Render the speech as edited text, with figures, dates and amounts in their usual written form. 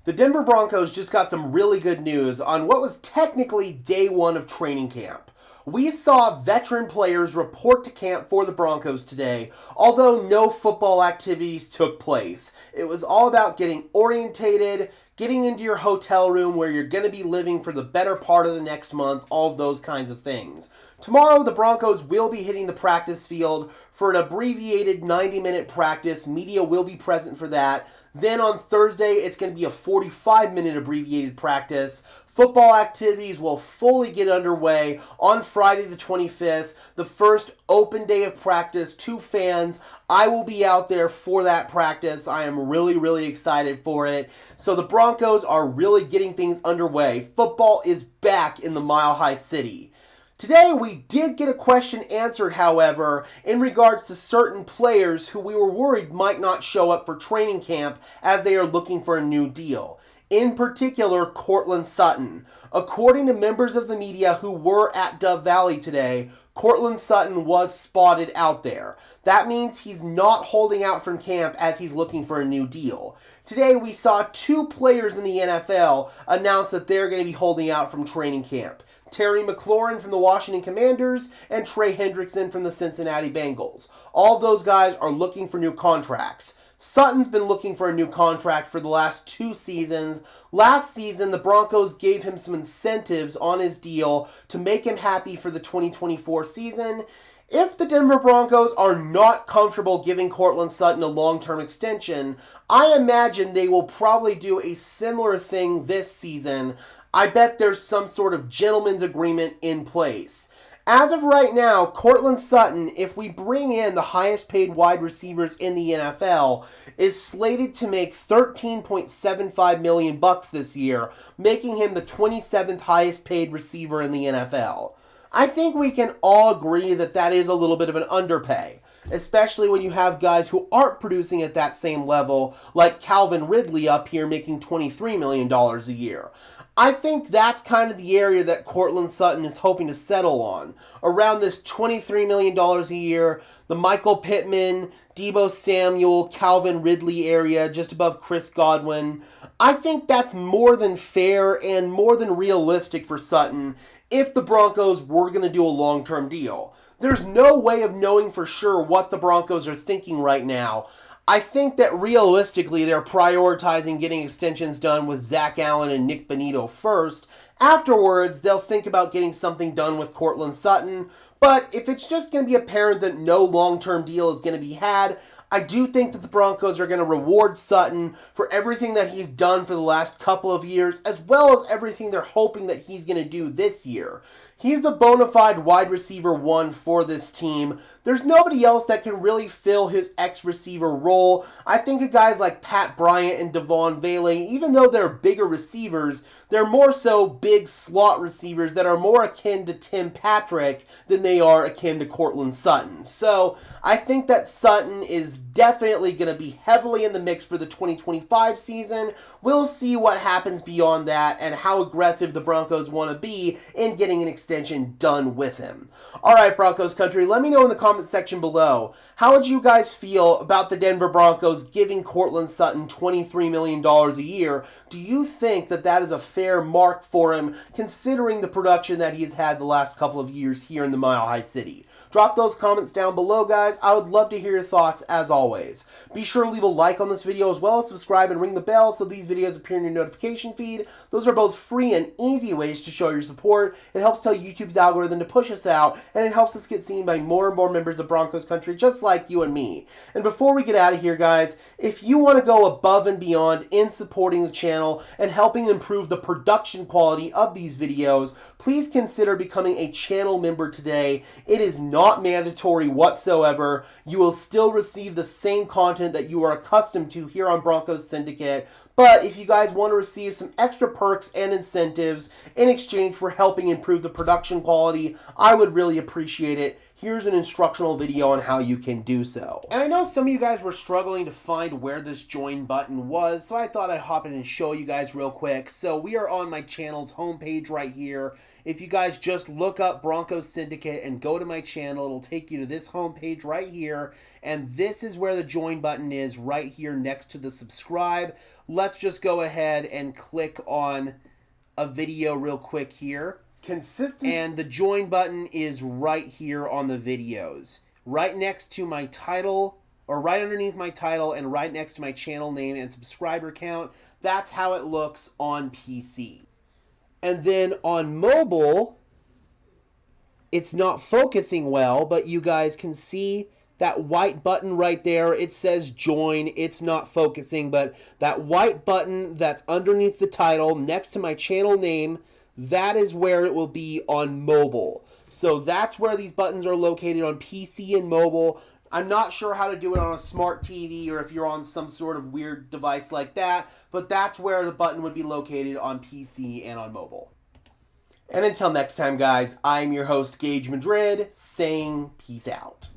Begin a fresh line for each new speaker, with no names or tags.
The Denver Broncos just got some really good news on what was technically day one of training camp. We saw veteran players report to camp for the Broncos today, although no football activities took place. It was all about getting orientated, getting into your hotel room where you're going to be living for the better part of the next month, all of those kinds of things. Tomorrow, the Broncos will be hitting the practice field for an abbreviated 90-minute practice. Media will be present for that. Then on Thursday, it's going to be a 45-minute abbreviated practice. Football activities will fully get underway on Friday the 25th, the first open day of practice to fans. I will be out there for that practice. I am really excited for it. So the Broncos are really getting things underway. Football is back in the Mile High City. Today, we did get a question answered, however, in regards to certain players who we were worried might not show up for training camp as they are looking for a new deal. In particular, Courtland Sutton. According to members of the media who were at Dove Valley today, Courtland Sutton was spotted out there. That means he's not holding out from camp as he's looking for a new deal. Today, we saw two players in the NFL announce that they're going to be holding out from training camp. Terry McLaurin from the Washington Commanders and Trey Hendrickson from the Cincinnati Bengals. All of those guys are looking for new contracts. Sutton's been looking for a new contract for the last 2 seasons. Last season, the Broncos gave him some incentives on his deal to make him happy for the 2024 season. If the Denver Broncos are not comfortable giving Courtland Sutton a long-term extension, I imagine they will probably do a similar thing this season. I bet there's some sort of gentleman's agreement in place. As of right now, Courtland Sutton, if we bring in the highest paid wide receivers in the NFL, is slated to make $13.75 million this year, making him the 27th highest paid receiver in the NFL. I think we can all agree that that is a little bit of an underpay, especially when you have guys who aren't producing at that same level, like Calvin Ridley up here making $23 million a year. I think that's kind of the area that Courtland Sutton is hoping to settle on. Around this $23 million a year, the Michael Pittman, Deebo Samuel, Calvin Ridley area, just above Chris Godwin. I think that's more than fair and more than realistic for Sutton if the Broncos were going to do a long-term deal. There's no way of knowing for sure what the Broncos are thinking right now. I think that realistically they're prioritizing getting extensions done with Zach Allen and Nick Bonito first. Afterwards, they'll think about getting something done with Courtland Sutton. But if it's just going to be apparent that no long-term deal is going to be had, I do think that the Broncos are going to reward Sutton for everything that he's done for the last couple of years, as well as everything they're hoping that he's going to do this year. He's the bona fide wide receiver 1 for this team. There's nobody else that can really fill his X-receiver role. I think of guys like Pat Bryant and Devon Vele, even though they're bigger receivers, they're more so big slot receivers that are more akin to Tim Patrick than they are akin to Courtland Sutton. So I think that Sutton is definitely going to be heavily in the mix for the 2025 season. We'll see what happens beyond that and how aggressive the Broncos want to be in getting an extension done with him. Alright, Broncos country, let me know in the comments section below. How would you guys feel about the Denver Broncos giving Courtland Sutton $23 million a year? Do you think that that is a fair mark for him, considering the production that he's had the last couple of years here in the Mile High City? Drop those comments down below, guys. I would love to hear your thoughts, as always. Be sure to leave a like on this video as well as subscribe and ring the bell so these videos appear in your notification feed. Those are both free and easy ways to show your support. It helps tell YouTube's algorithm to push us out, and it helps us get seen by more and more members of Broncos country just like you and me. And before we get out of here, guys, if you want to go above and beyond in supporting the channel and helping improve the production quality of these videos, please consider becoming a channel member today. It is not mandatory whatsoever. You will still receive the same content that you are accustomed to here on Broncos Syndicate, but if you guys want to receive some extra perks and incentives in exchange for helping improve the production quality, I would really appreciate it. here's an instructional video on how you can do so. And I know some of you guys were struggling to find where this join button was, so I thought I'd hop in and show you guys real quick. So we are on my channel's homepage right here. If you guys just look up Broncos Syndicate and go to my channel, it'll take you to this homepage right here. And this is where the join button is, right here next to the subscribe. Let's just go ahead and click on a video real quick here. Consistency. And the join button is right here on the videos. Right next to my title, or right underneath my title, and right next to my channel name and subscriber count. That's how it looks on PC. And then on mobile, it's not focusing well, but you guys can see that white button right there. It says join. It's not focusing, but that white button that's underneath the title next to my channel name, that is where it will be on mobile. So that's where these buttons are located on PC and mobile. I'm not sure how to do it on a smart TV or if you're on some sort of weird device like that, but that's where the button would be located on PC and on mobile. And until next time, guys, I'm your host, Gage Madrid, saying peace out.